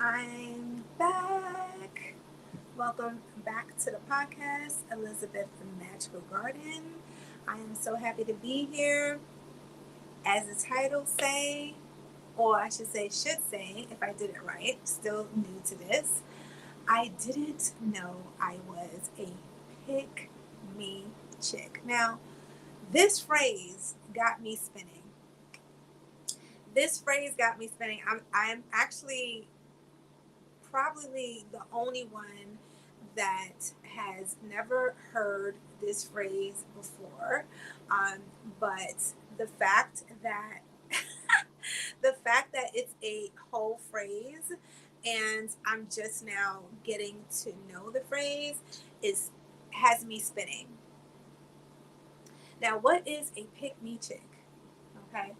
I'm back. Welcome back to the podcast, Elizabeth the Magical Garden. I am so happy to be here. As the title say, or I should say, should say, if I did it right, still new to this, I didn't know I was a pick me chick. Now, this phrase got me spinning. I'm actually probably the only one that has never heard this phrase before. Um, but the fact that the fact that it's a whole phrase and I'm just now getting to know the phrase is has me spinning. Now, what is a pick me chick? Okay.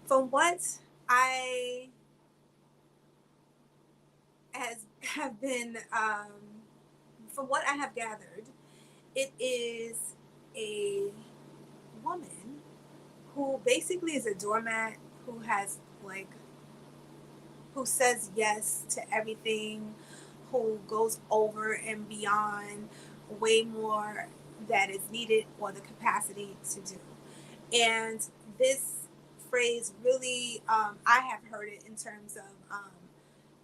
From what I has have been from what I have gathered, it is a woman who basically is a doormat who has like who says yes to everything, who goes over and beyond way more that is needed or the capacity to do. And this phrase really, I have heard it in terms of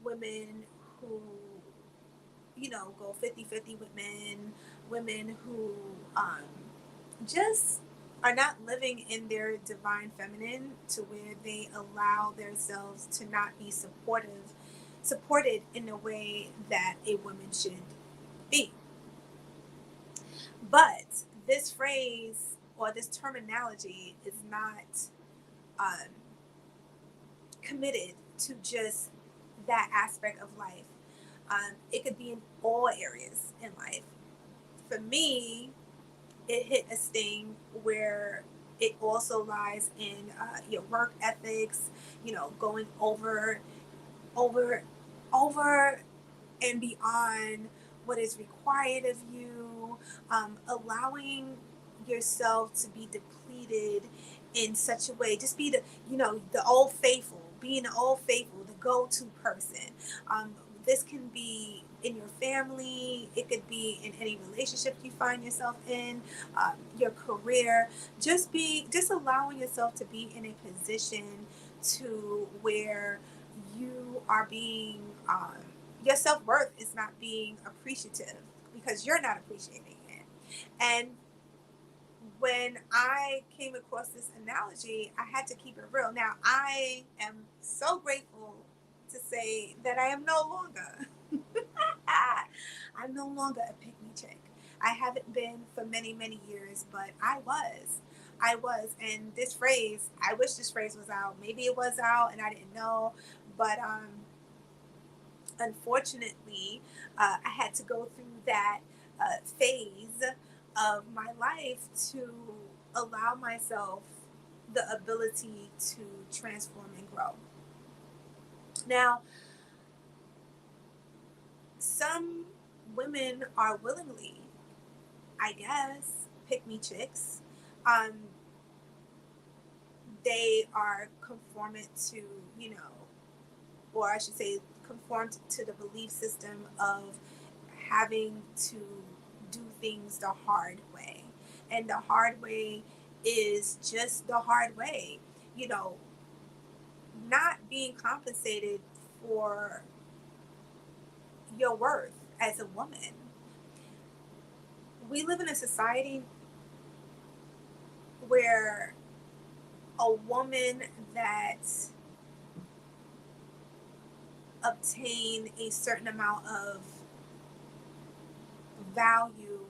women who go 50-50 with men, women who just are not living in their divine feminine to where they allow themselves to not be supported in a way that a woman should be. But this phrase or this terminology is not um, committed to just that aspect of life. It could be in all areas in life. For me, it hit a sting where it also lies in your work ethics, going over, over and beyond what is required of you, allowing yourself to be depleted in such a way, just be the old faithful, being the old faithful, the go-to person. This can be in your family, it could be in any relationship you find yourself in, your career. Just allowing yourself to be in a position to where you are being your self-worth is not being appreciative because you're not appreciating it. And when I came across this analogy, I had to keep it real. Now, I am so grateful to say that I am no longer. I'm no longer a pick me chick. I haven't been for many, many years, but I was. I was. And this phrase, I wish this phrase was out. Maybe it was out and I didn't know. But unfortunately, I had to go through that phase of my life to allow myself the ability to transform and grow. Now, some women are willingly, I guess, pick me chicks. Um, they are conformant to, or I should say, conformed to the belief system of having to do things the hard way. And the hard way is just the hard way. You know, not being compensated for your worth as a woman. We live in a society where a woman that obtain a certain amount of value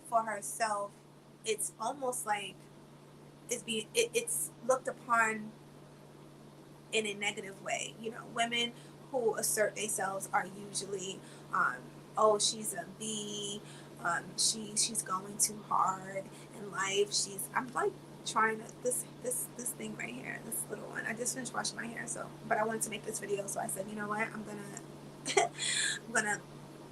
for herself, it's almost like it's looked upon in a negative way. Women who assert themselves are usually, um, oh, she's a B, she's going too hard in life. I'm like trying to this thing right here, this little one. I just finished washing my hair, but I wanted to make this video, so I said, you know what, I'm gonna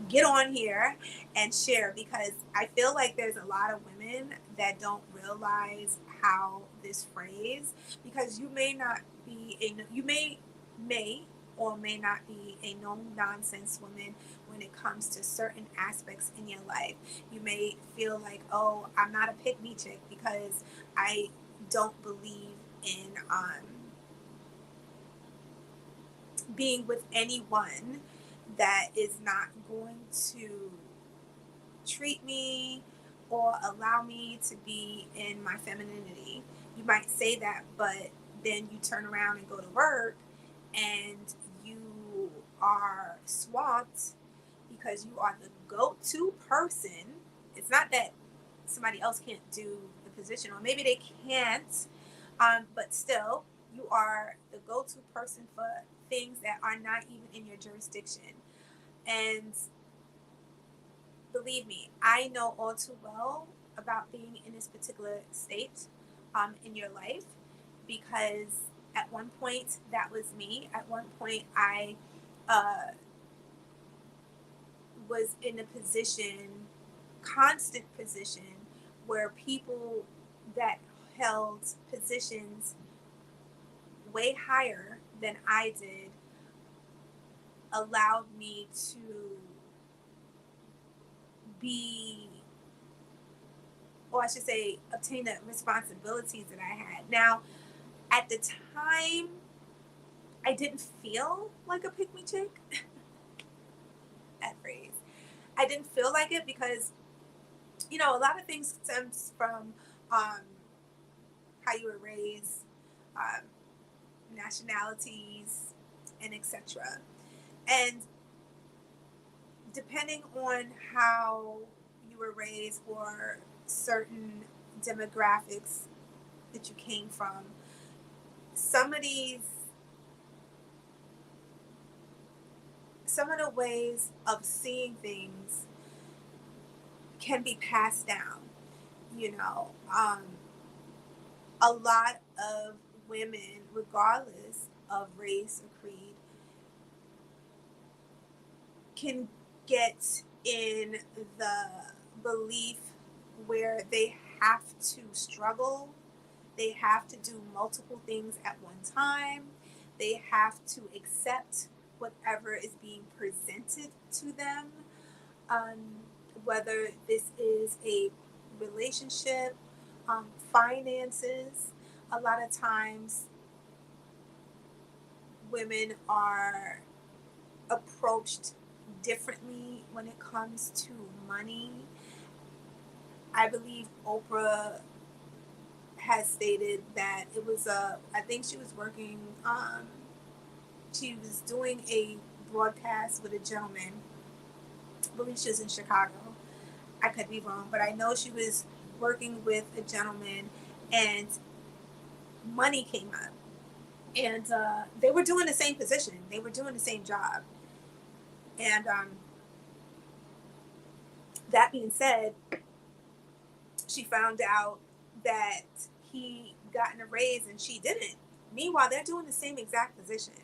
get on here and share because I feel like there's a lot of women that don't realize how this phrase, because you may not be you may or may not be a no nonsense woman when it comes to certain aspects in your life. You may feel like, oh, I'm not a pick me chick because I don't believe in being with anyone that is not going to treat me or allow me to be in my femininity. You might say that, but then you turn around and go to work and you are swamped because you are the go to person. It's not that somebody else can't do the position, or maybe they can't, but still, you are the go to person for things that are not even in your jurisdiction. And believe me, I know all too well about being in this particular state in your life, because at one point that was me. At one point, I uh, was in a position, constant position, where people that held positions way higher than I did allowed me to be, or I should say, obtain the responsibilities that I had. Now, at the time, I didn't feel like a pick me chick. That phrase. I didn't feel like it because, a lot of things stems from um, how you were raised, um, nationalities, and etc. And depending on how you were raised or certain demographics that you came from, some of these, some of the ways of seeing things can be passed down. You know, a lot of women, regardless of race or creed, can get in the belief where they have to struggle, they have to do multiple things at one time, they have to accept whatever is being presented to them, um, whether this is a relationship, finances. A lot of times, women are approached differently when it comes to money. I believe Oprah has stated that it was I think she was working, she was doing a broadcast with a gentleman. I believe she was in Chicago. I could be wrong, but I know she was working with a gentleman and money came up. And they were doing the same position, they were doing the same job. And that being said, she found out that he gotten a raise and she didn't. Meanwhile, they're doing the same exact position.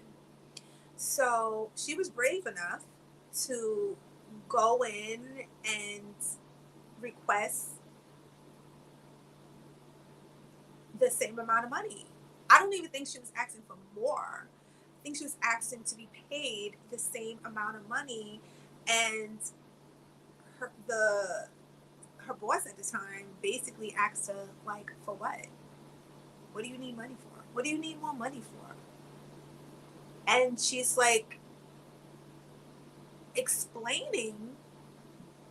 So she was brave enough to go in and request the same amount of money. I don't even think she was asking for more. I think she was asking to be paid the same amount of money. And her boss at the time basically asked her, like, for what? What do you need money for? What do you need more money for? And she's like explaining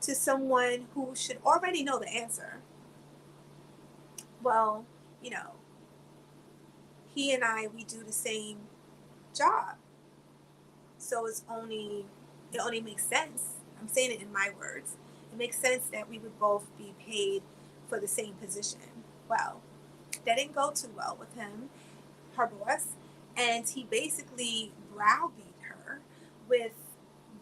to someone who should already know the answer. Well, you know, he and I, we do the same job. So it only makes sense. I'm saying it in my words. It makes sense that we would both be paid for the same position. Well, that didn't go too well with him, her boss, and he basically browbeat her with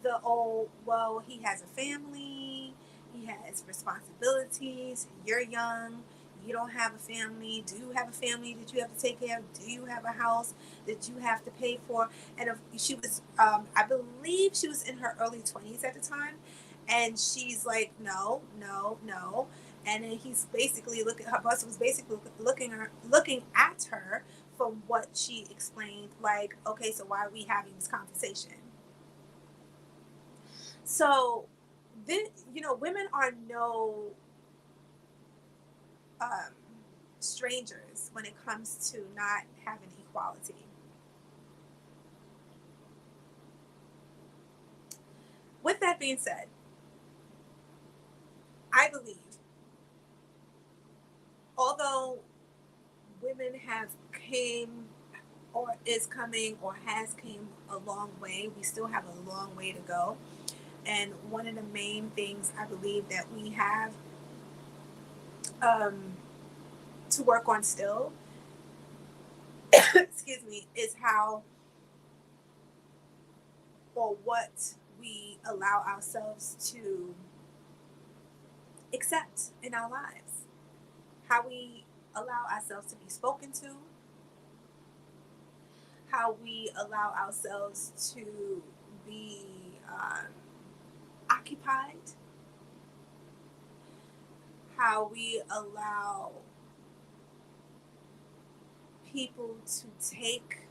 the old, well, he has a family, he has responsibilities, you're young, you don't have a family, do you have a family that you have to take care of, do you have a house that you have to pay for? And if she was, I believe she was in her early 20s at the time, and she's like, no, no, no. And then he's basically looking. Her boss was basically looking at her from what she explained. Like, okay, so why are we having this conversation? So, then women are no um, strangers when it comes to not having equality. With that being said, I believe, although women have came or is coming or has came a long way, we still have a long way to go. And one of the main things I believe that we have um, to work on still, excuse me, is how or what we allow ourselves to accept in our lives, how we allow ourselves to be spoken to, how we allow ourselves to be occupied, how we allow people to take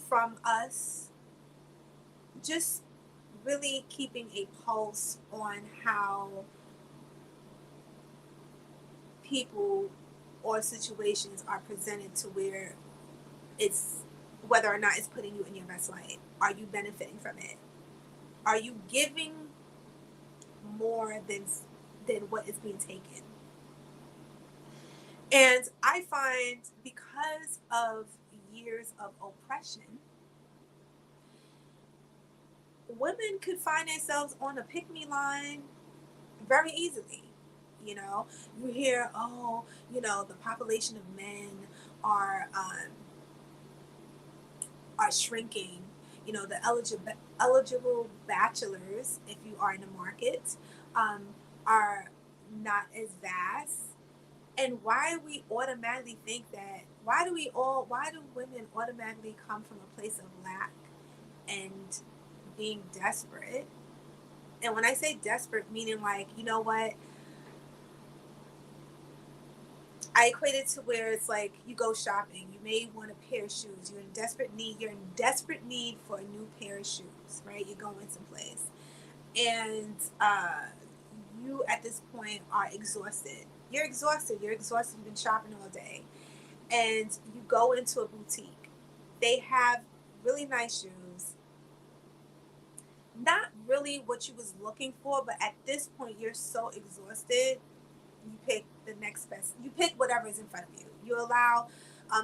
from us, just really keeping a pulse on how people or situations are presented to where it's whether or not it's putting you in your best light. Are you benefiting from it? Are you giving more than what is being taken? And I find because of years of oppression, women could find themselves on a pick me line very easily. You know, you hear, oh, the population of men are um, are shrinking. The eligible bachelors, if you are in the market, um, are not as vast. And why we automatically think that? Why do women automatically come from a place of lack and being desperate? And when I say desperate, meaning like, you know what? I equate it to where it's like you go shopping. You may want a pair of shoes. You're in desperate need. You're in desperate need for a new pair of shoes, right? You're going someplace, and you at this point are exhausted. You're exhausted. You're exhausted. You've been shopping all day, and you go into a boutique. They have really nice shoes. Not really what you was looking for, but at this point, you're so exhausted you pick the next best. You pick whatever is in front of you. You allow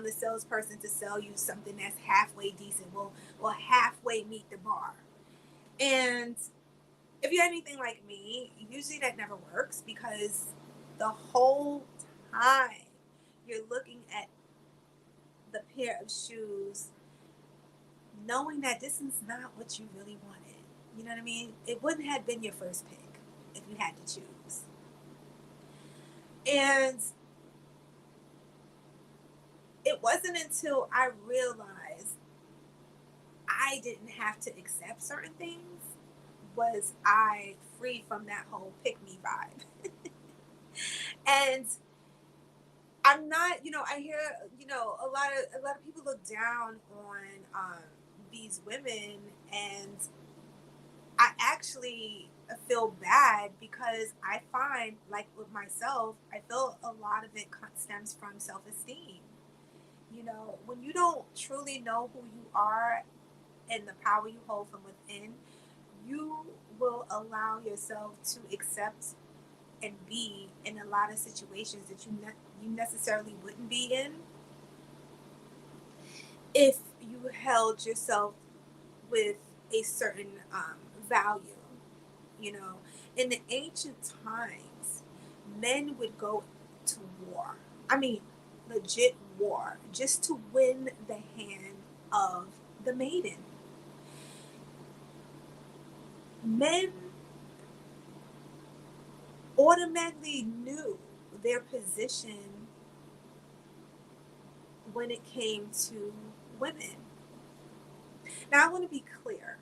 the salesperson to sell you something that's halfway decent, will halfway meet the bar. And if you're anything like me, usually that never works because the whole time you're looking at the pair of shoes, knowing that this is not what you really wanted. You know what I mean? It wouldn't have been your first pick if you had to choose. And it wasn't until I realized I didn't have to accept certain things was I free from that whole pick me vibe. And I'm not, I hear, a lot of people look down on these women, and I actually feel bad because I find, like with myself, I feel a lot of it stems from self esteem. When you don't truly know who you are and the power you hold from within, you will allow yourself to accept and be in a lot of situations that you necessarily wouldn't be in if you held yourself with a certain value. You know, in the ancient times, men would go to war. I mean, legit war, just to win the hand of the maiden. Men automatically knew their position when it came to women. Now, I want to be clear.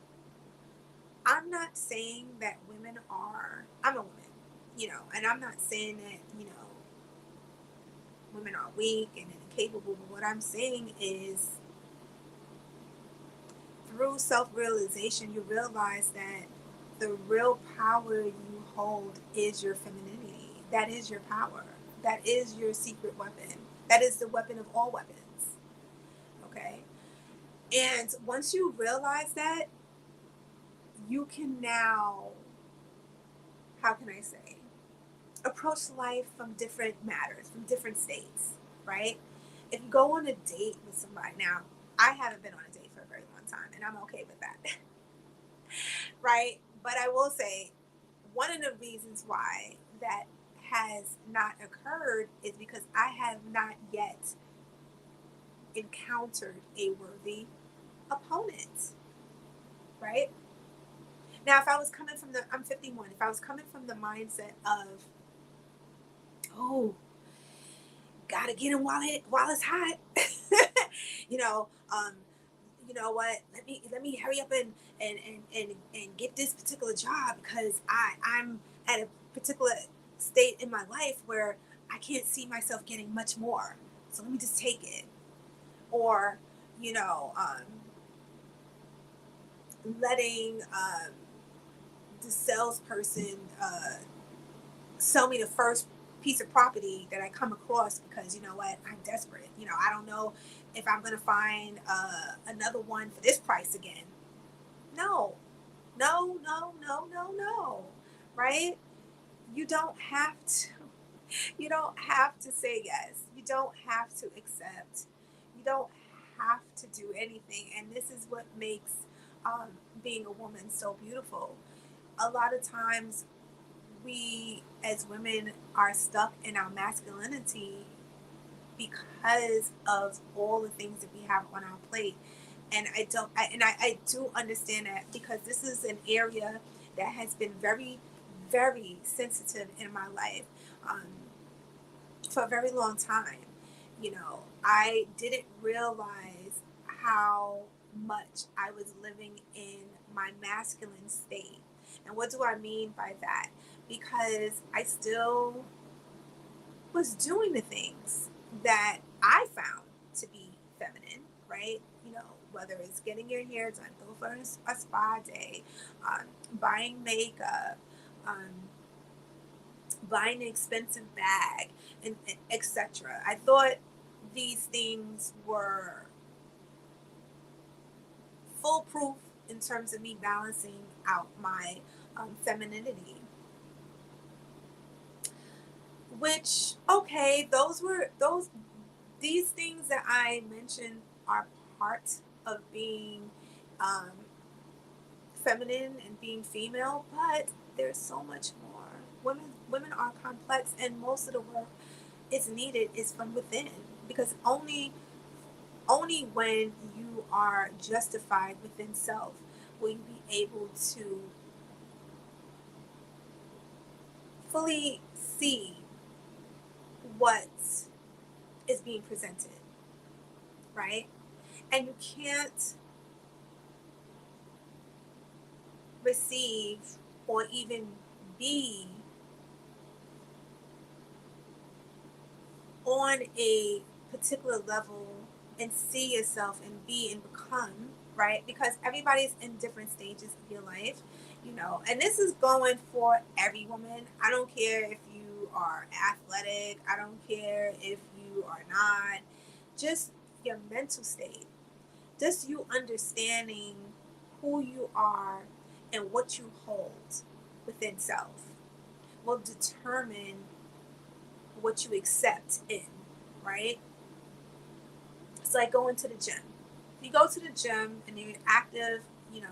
I'm not saying that I'm a woman. And I'm not saying that, women are weak and incapable, but what I'm saying is through self realization, you realize that the real power you hold is your femininity. That is your power. That is your secret weapon. That is the weapon of all weapons. Okay. And once you realize that, you can now, how can I say, approach life from different matters, from different states, right? If you go on a date with somebody, now, I haven't been on a date for a very long time, and I'm okay with that, right? But I will say, one of the reasons why that has not occurred is because I have not yet encountered a worthy opponent, right? Now, if I was coming from I'm 51, if I was coming from the mindset of, oh, gotta get him while it's hot, you know, um, you know what? Let me hurry up and get this particular job because I'm at a particular state in my life where I can't see myself getting much more. So let me just take it. Or, you know, letting the salesperson sell me the first piece of property that I come across because you know what, I'm desperate. I don't know if I'm gonna find another one for this price again. No, no, no, no, no, no. Right? You don't have to. You don't have to say yes. You don't have to accept. You don't have to do anything. And this is what makes um, being a woman so beautiful. A lot of times we as women are stuck in our masculinity because of all the things that we have on our plate. And I do understand that because this is an area that has been very, very sensitive in my life um, for a very long time. I didn't realize how much I was living in my masculine state. And what do I mean by that? Because I still was doing the things that I found to be feminine, right? Whether it's getting your hair done, go for a spa day, um, buying makeup, um, buying an expensive bag, and etc. I thought these things were foolproof in terms of me balancing out my femininity. Which, okay, these things that I mentioned are part of being um, feminine and being female, but there's so much more. Women are complex, and most of the work is needed is from within, because only when you are justified within self will you be able to fully see what is being presented, right? And you can't receive or even be on a particular level and see yourself and be and become, right? Because everybody's in different stages of your life, and this is going for every woman. I don't care if you are athletic, I don't care if you are not, just your mental state, just you understanding who you are and what you hold within self will determine what you accept in, right? It's like going to the gym. You go to the gym and you're active, you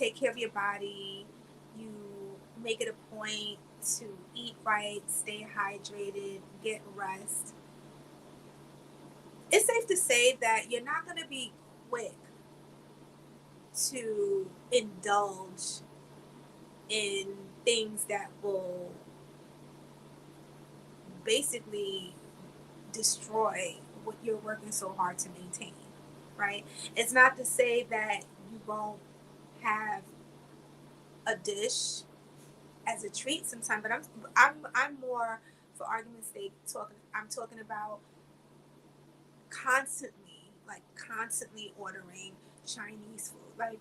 take care of your body, you make it a point to eat right, stay hydrated, get rest. It's safe to say that you're not going to be quick to indulge in things that will basically destroy what you're working so hard to maintain, right? It's not to say that you won't have a dish as a treat sometimes. But I'm more, for argument's sake, talking. I'm talking about constantly ordering Chinese food. Like,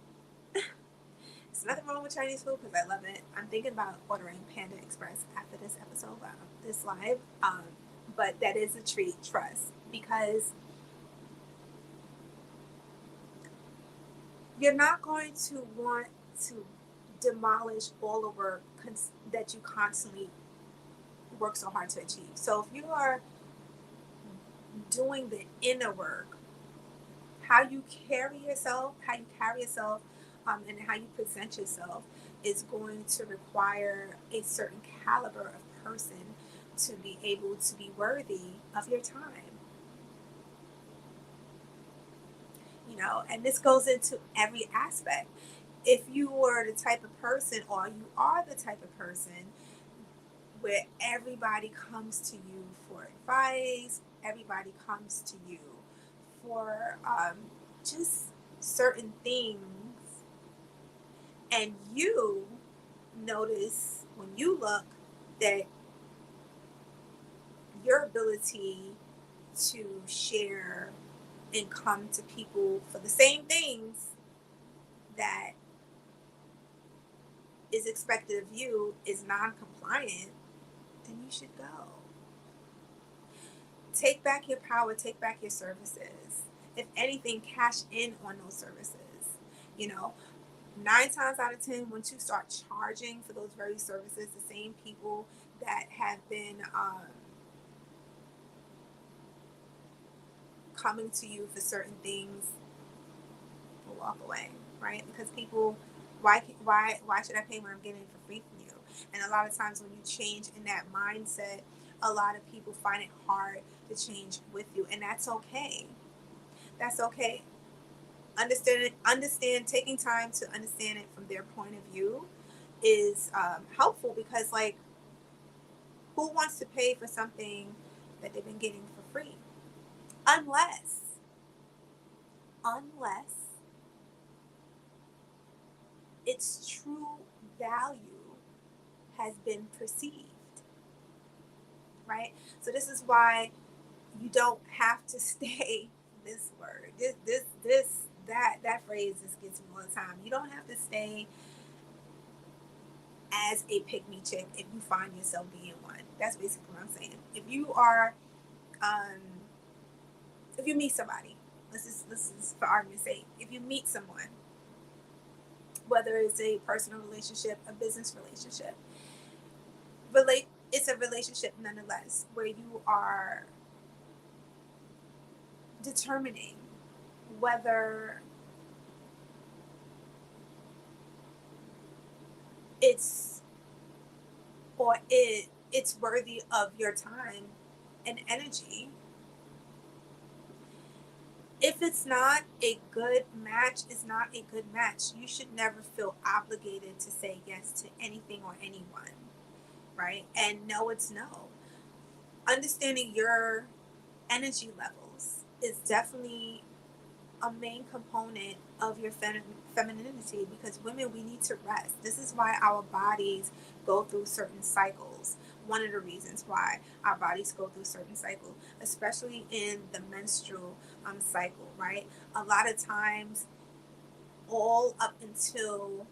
there's nothing wrong with Chinese food because I love it. I'm thinking about ordering Panda Express after this episode, this live. But that is a treat, trust, because you're not going to want to demolish all the work that you constantly work so hard to achieve. So if you are doing the inner work, how you carry yourself, and how you present yourself is going to require a certain caliber of person to be able to be worthy of your time. And this goes into every aspect. If you were the type of person, or you are the type of person where everybody comes to you for advice, everybody comes to you for just certain things, and you notice when you look that your ability to share and come to people for the same things that is expected of you is non-compliant, then you should go. Take back your power, take back your services. If anything, cash in on those services. You know, 9 times out of 10, once you start charging for those very services, the same people that have been coming to you for certain things will walk away, right? Because people, why should I pay when I'm getting it for free from you? And a lot of times when you change in that mindset, a lot of people find it hard to change with you, and that's okay. That's okay. Understand taking time to understand it from their point of view is helpful, because like, who wants to pay for something that they've been getting for free? Unless its true value has been perceived, right? So this is why you don't have to stay. This word, that phrase just gets me all the time. You don't have to stay as a pick me chick if you find yourself being one. That's basically what I'm saying. If you are, um, if you meet somebody, this is for argument's sake. If you meet someone, whether it's a personal relationship, a business relationship, it's a relationship nonetheless, where you are determining whether it's it's worthy of your time and energy. If it's not a good match, it's not a good match. You should never feel obligated to say yes to anything or anyone, right? And no, it's no. Understanding your energy levels is definitely a main component of your femininity, because women, we need to rest. This is why our bodies go through certain cycles. One of the reasons why our bodies go through certain cycles, especially in the menstrual cycle, right? A lot of times, all up until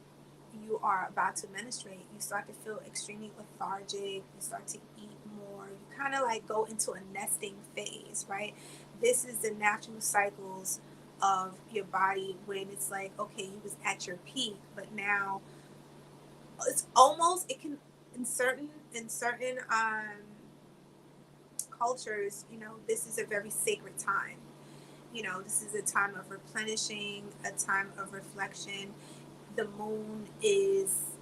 you are about to menstruate, you start to feel extremely lethargic, you start to eat more, you kind of like go into a nesting phase, right? This is the natural cycles of your body, when it's like, okay, you was at your peak, but now it's almost, it can, in certain cultures, this is a very sacred time. This is a time of replenishing, a time of reflection. The moon is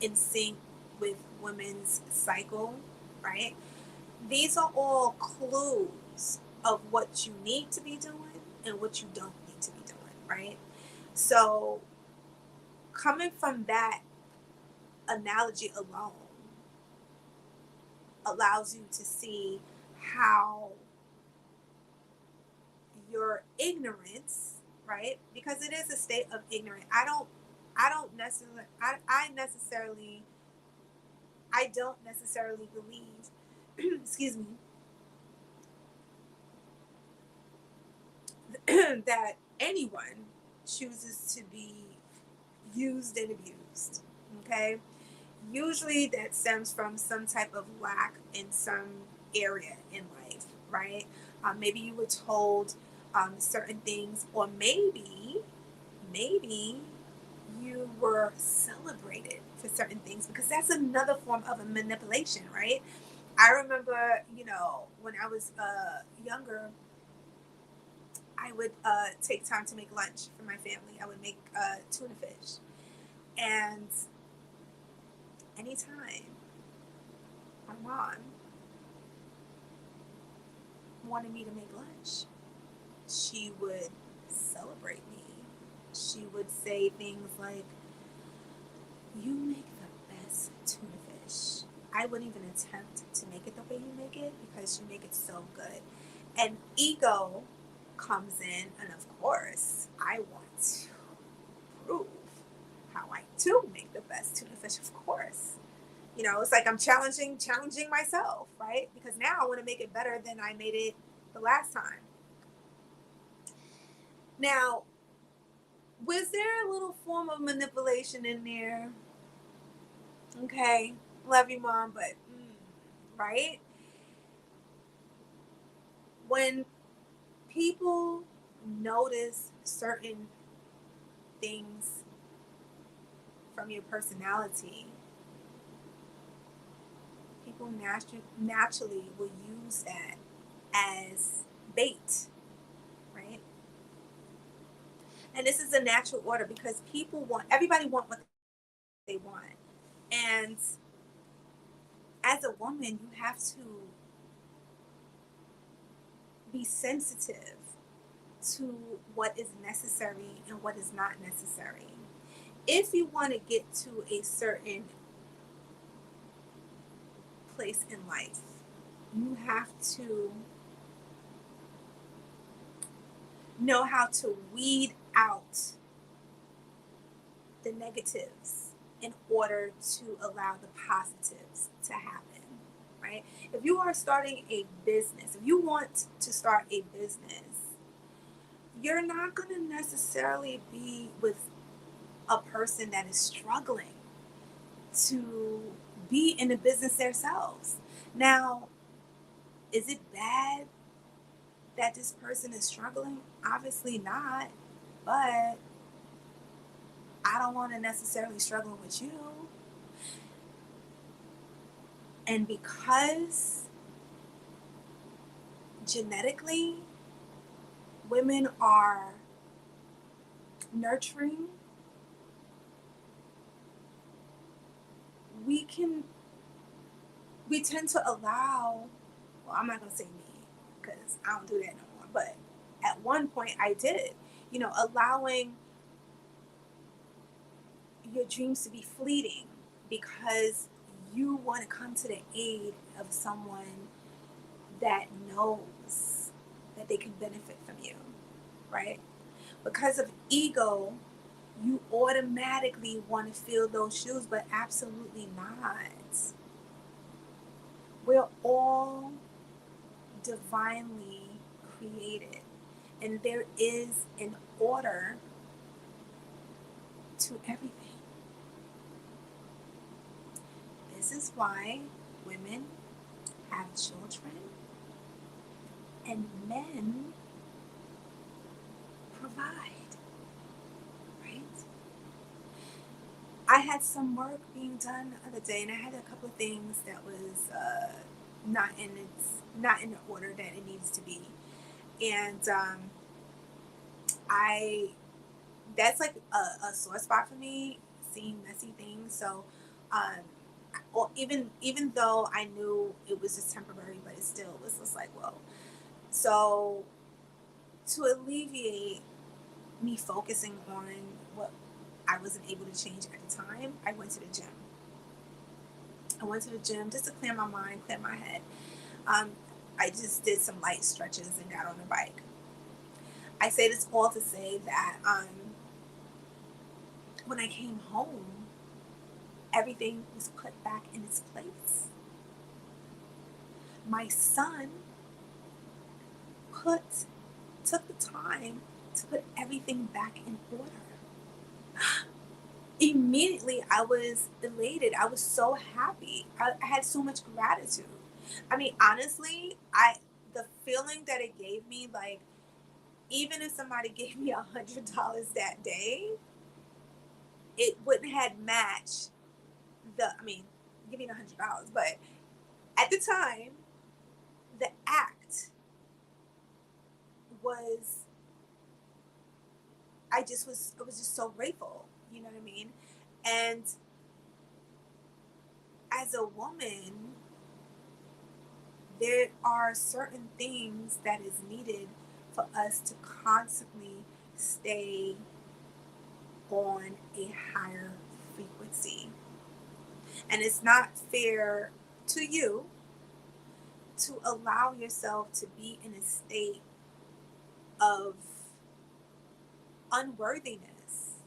in sync with women's cycle, right? These are all clues of what you need to be doing and what you don't need to be doing, right? So, coming from that analogy alone allows you to see how your ignorance, right? Because it is a state of ignorance. I don't I don't necessarily, I don't necessarily believe, excuse me, that anyone chooses to be used and abused. Okay. Usually that stems from some type of lack in some area in life, right? Maybe you were told certain things, or maybe you were celebrated for certain things, because that's another form of a manipulation, right? I remember, when I was younger, I would take time to make lunch for my family. I would make tuna fish. And anytime my mom wanted me to make lunch, she would celebrate me. She would say things like, "You make the best tuna fish. I wouldn't even attempt to make it the way you make it because you make it so good." And ego comes in, and of course, I want to prove how I do make the best tuna fish, of course. It's like I'm challenging myself, right? Because now I want to make it better than I made it the last time. Now, was there a little form of manipulation in there? Okay, love you, mom, but right? When people notice certain things from your personality, people naturally will use that as bait, right? And this is a natural order, because everybody want what they want. And as a woman, you have to be sensitive to what is necessary and what is not necessary. If you want to get to a certain place in life, you have to know how to weed out the negatives in order to allow the positives to happen, right? If you are starting a business, if you want to start a business, you're not going to necessarily be with a person that is struggling to be in the business themselves. Now, is it bad that this person is struggling? Obviously not, but I don't want to necessarily struggle with you. And because genetically women are nurturing, we can we tend to allow, well, I'm not going to say me because I don't do that no more, but at one point I did, allowing your dreams to be fleeting because you want to come to the aid of someone that knows that they can benefit from you, right? Because of ego, you automatically want to fill those shoes, but absolutely not. We're all divinely created, and there is an order to everything. This is why women have children and men provide, right? I had some work being done the other day, and I had a couple of things that was not in the order that it needs to be, and I that's like a sore spot for me, seeing messy things. So, um, well, even though I knew it was just temporary, but it still was just like, whoa. So, to alleviate me focusing on what I wasn't able to change at the time, I went to the gym. I went to the gym just to clear my mind, clear my head. Um, I just did some light stretches and got on the bike. I say this all to say that when I came home, everything was put back in its place. My son put took the time to put everything back in order. Immediately I was elated. I was so happy. I had so much gratitude. I mean, honestly, I the feeling that it gave me, like, even if somebody gave me $100 that day, it wouldn't have matched I mean, give me $100, but at the time, the act was, I was just so grateful. You know what I mean? And as a woman, there are certain things that is needed for us to constantly stay on a higher frequency. And it's not fair to you to allow yourself to be in a state of unworthiness,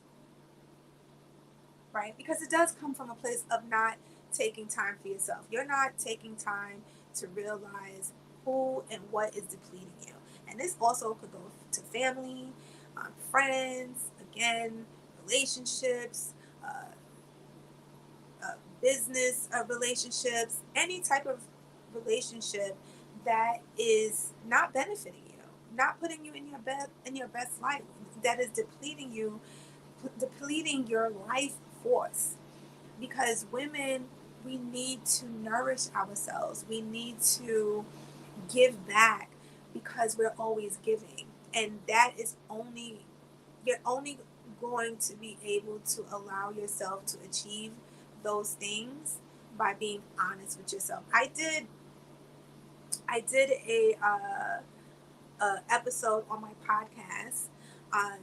right? Because it does come from a place of not taking time for yourself. You're not taking time to realize who and what is depleting you. And this also could go to family, friends, again, relationships, uh, business relationships, any type of relationship that is not benefiting you, not putting you in your best life, that is depleting you, depleting your life force. Because women, we need to nourish ourselves. We need to give back because we're always giving. And that is only, you're only going to be able to allow yourself to achieve those things by being honest with yourself. I did a episode on my podcast, um,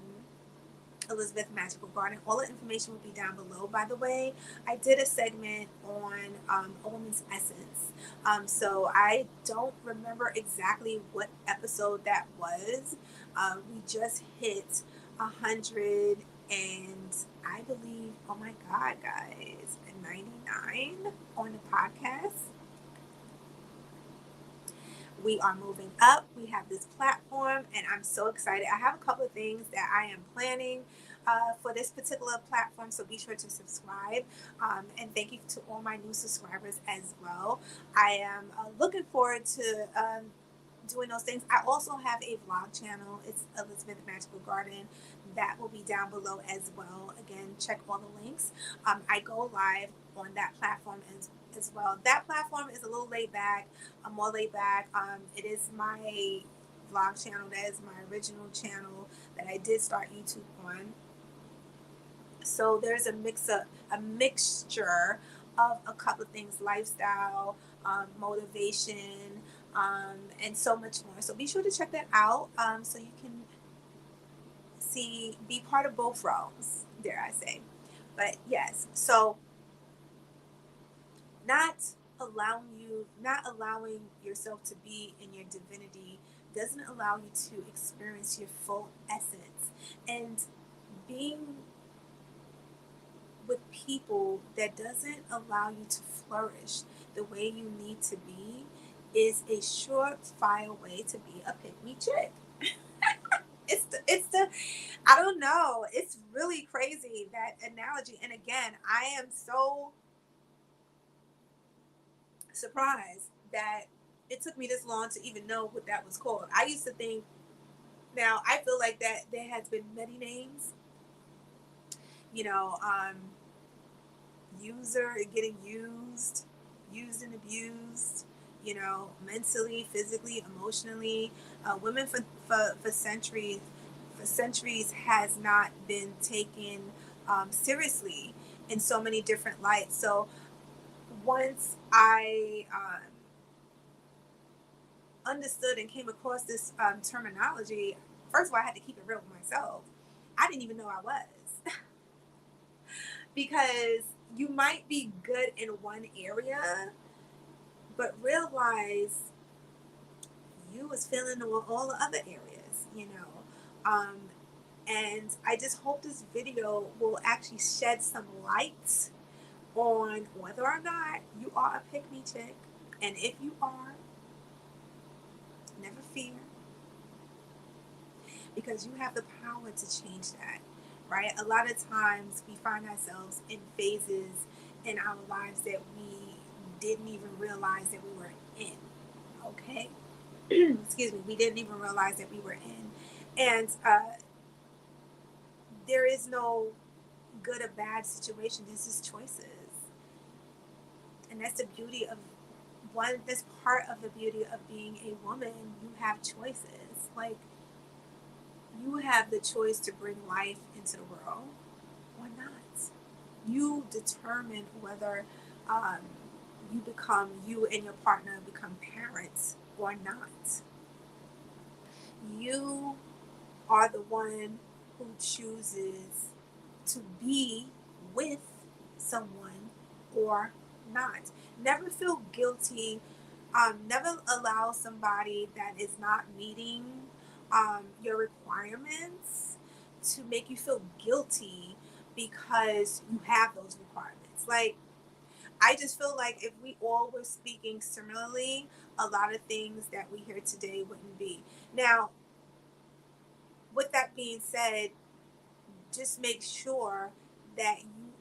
Elizabeth Magical Garden. All the information will be down below, by the way. I did a segment on a woman's essence. So I don't remember exactly what episode that was. We just hit 100, and I believe, oh my God, guys, 99 on the podcast. We are moving up. We have this platform, and I'm so excited. I have a couple of things that I am planning for this particular platform, so be sure to subscribe. And thank you to all my new subscribers as well. I am looking forward to doing those things. I also have a vlog channel. It's Elizabeth Magical Garden. That will be down below as well. Again, check all the links. I go live on that platform as well. That platform is a little laid back. I'm more laid back. It is my vlog channel. That is my original channel that I did start YouTube on. So there's a mixture of a couple of things: lifestyle, motivation, and so much more. So be sure to check that out, so you can be part of both realms, dare I say. But yes, so not not allowing yourself to be in your divinity doesn't allow you to experience your full essence. And being with people that doesn't allow you to flourish the way you need to be is a surefire way to be a pick me chick. It's the I don't know. It's really crazy, that analogy. And again, I am so surprised that it took me this long to even know what that was called. I used to think, now I feel like that there has been many names, you know, user getting used and abused, mentally, physically, emotionally. Women for centuries has not been taken seriously in so many different lights. So once I understood and came across this terminology, first of all, I had to keep it real with myself. I didn't even know I was. Because you might be good in one area, but realize you was feeling all the other areas. And I just hope this video will actually shed some light on whether or not you are a pick me chick. And if you are, never fear, because you have the power to change that, right? A lot of times we find ourselves in phases in our lives that we didn't even realize that we were in, okay? Excuse me, we didn't even realize that we were in. And there is no good or bad situation, this is choices. And that's the beauty of this part of the beauty of being a woman. You have choices. Like, you have the choice to bring life into the world or not. You determine whether um, you and your partner become parents or not. You are the one who chooses to be with someone or not. Never feel guilty. Never allow somebody that is not meeting your requirements to make you feel guilty because you have those requirements. Like, I just feel like if we all were speaking similarly, a lot of things that we hear today wouldn't be. Now, with that being said, just make sure that you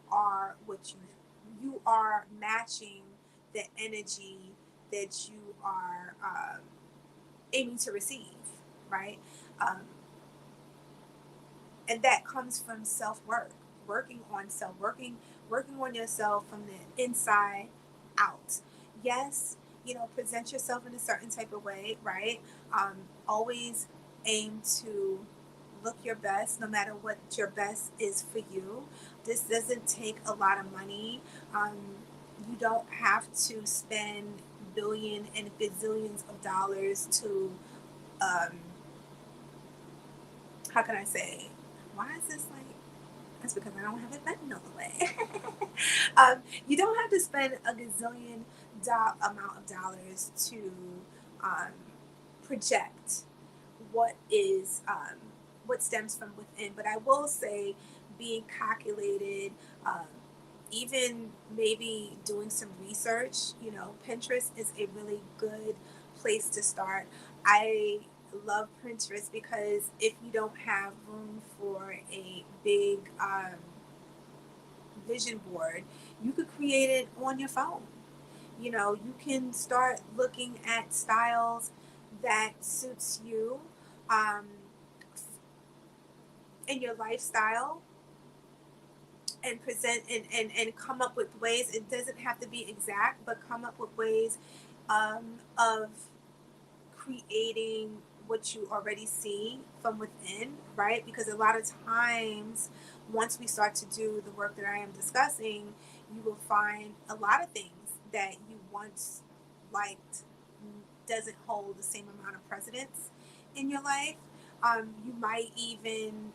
are matching the energy that you are aiming to receive, right? Um, and that comes from self work, working on yourself from the inside out. Yes, present yourself in a certain type of way, right? Always aim to look your best, no matter what your best is for you. This doesn't take a lot of money. Um, you don't have to spend billion and gazillions of dollars to um, how can I say? Why is this like? That's because I don't have it button all the way. You don't have to spend a gazillion amount of dollars to um, project what is what stems from within. But I will say, being calculated, um, even maybe doing some research. Pinterest is a really good place to start. I love Pinterest because if you don't have room for a big vision board, you could create it on your phone. You can start looking at styles that suits you um, in your lifestyle, and present and come up with ways. It doesn't have to be exact, but come up with ways of creating what you already see from within, right? Because a lot of times, once we start to do the work that I am discussing, you will find a lot of things that you once liked doesn't hold the same amount of precedence in your life. You might even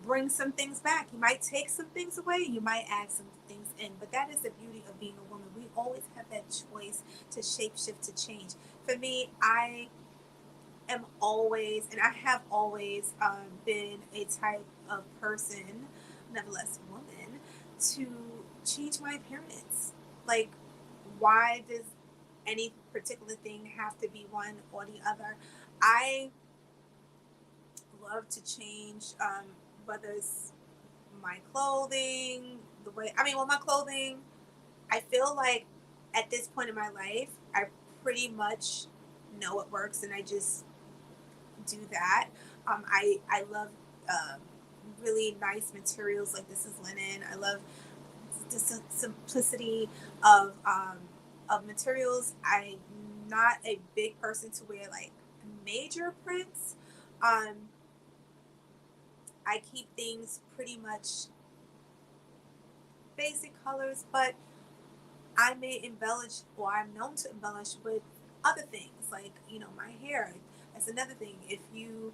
bring some things back. You might take some things away. You might add some things in. But that is the beauty of being a woman. We always have that choice to shape shift, to change. For me, I am always, and I have always been a type of person, nevertheless woman, to change my appearance. Like, why does any particular thing have to be one or the other? I love to change, whether it's my clothing, the way, with my clothing, I feel like at this point in my life, I pretty much know what works and I just do that. I love um, really nice materials, like this is linen. I love the simplicity of materials. I'm not a big person to wear like major prints. Um, I keep things pretty much basic colors, but I may embellish, or I'm known to embellish with other things, like my hair. That's another thing. If you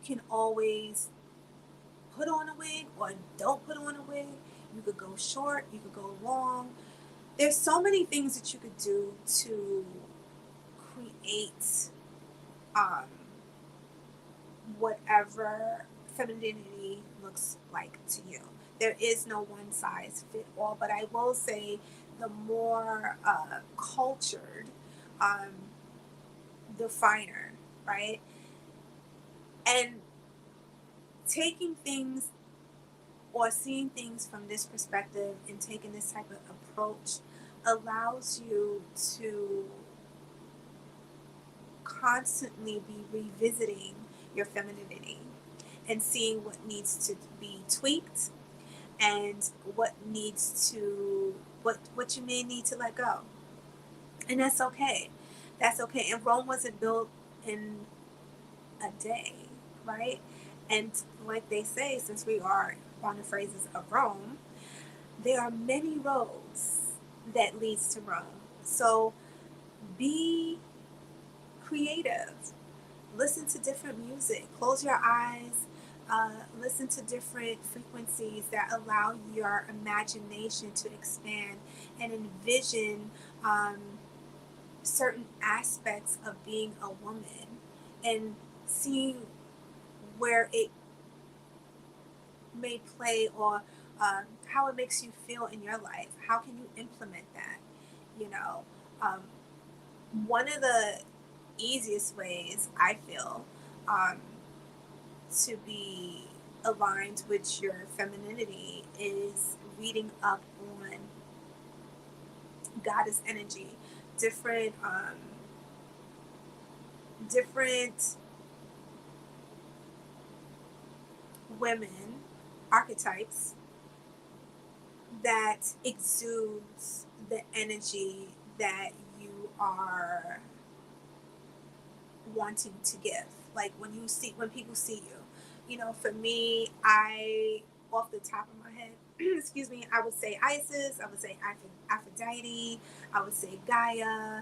can always put on a wig or don't put on a wig. You could go short. You could go long. There's so many things that you could do to create um, whatever femininity looks like to you. There is no one size fit all, but I will say the more cultured, um, the finer, right? And taking things or seeing things from this perspective and taking this type of approach allows you to constantly be revisiting your femininity and seeing what needs to be tweaked and what you may need to let go. And that's okay. That's okay. And Rome wasn't built in a day, right? And like they say, since we are on the phrases of Rome, there are many roads that leads to Rome. So be creative. Listen to different music. Close your eyes. Listen to different frequencies that allow your imagination to expand and envision um, certain aspects of being a woman and seeing where it may play or how it makes you feel in your life. How can you implement that? You know, um, one of the easiest ways I feel um, to be aligned with your femininity is reading up on goddess energy, different different women archetypes that exudes the energy that you are wanting to give. Like when people see you, for me, I, off the top of my head, excuse me, I would say Isis, I would say Aphrodite, I would say Gaia.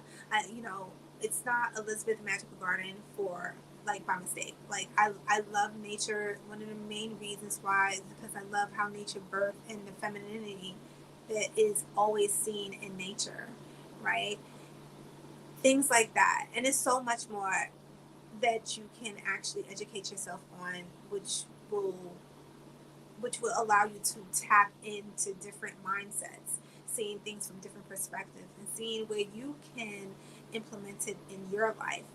It's not Elizabeth Magical Garden for like by mistake. Like I love nature. One of the main reasons why is because I love how nature birthed and the femininity that is always seen in nature, right? Things like that. And it's so much more that you can actually educate yourself on, will which will allow you to tap into different mindsets, seeing things from different perspectives, and seeing where you can implement it in your life.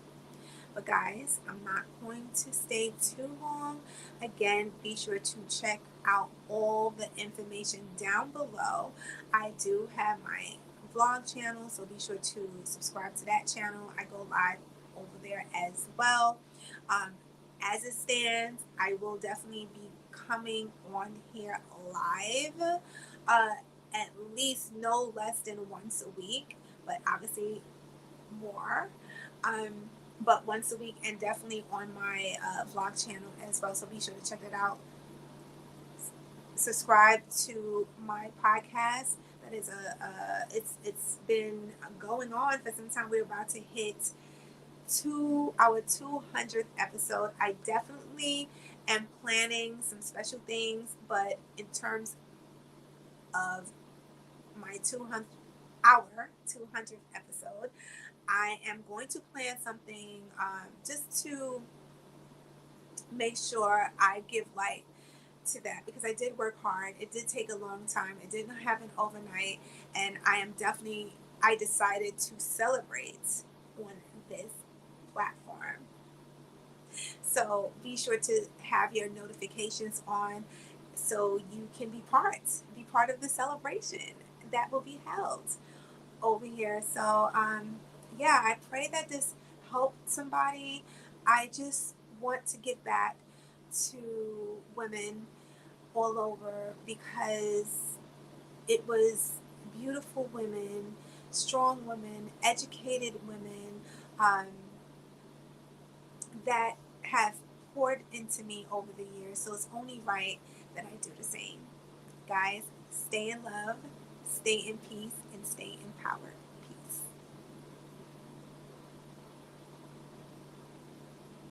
But guys, I'm not going to stay too long. Again, be sure to check out all the information down below. I do have my vlog channel, so be sure to subscribe to that channel. I go live over there as well. Um, as it stands, I will definitely be coming on here live uh, at least no less than once a week, but obviously more. Um, but once a week, and definitely on my vlog channel as well. So be sure to check it out. Subscribe to my podcast. That is it's been going on for some time. We're about to hit our 200th episode. I definitely am planning some special things, but in terms of my 200th episode, I am going to plan something just to make sure I give light to that, because I did work hard. It did take a long time. It didn't happen overnight, and I decided to celebrate on this platform. So be sure to have your notifications on so you can be part of the celebration that will be held over here. So yeah, I pray that this helped somebody. I just want to get back to women all over, because it was beautiful women, strong women, educated women, um, that have poured into me over the years. So it's only right that I do the same. Guys, stay in love, stay in peace, and stay empowered.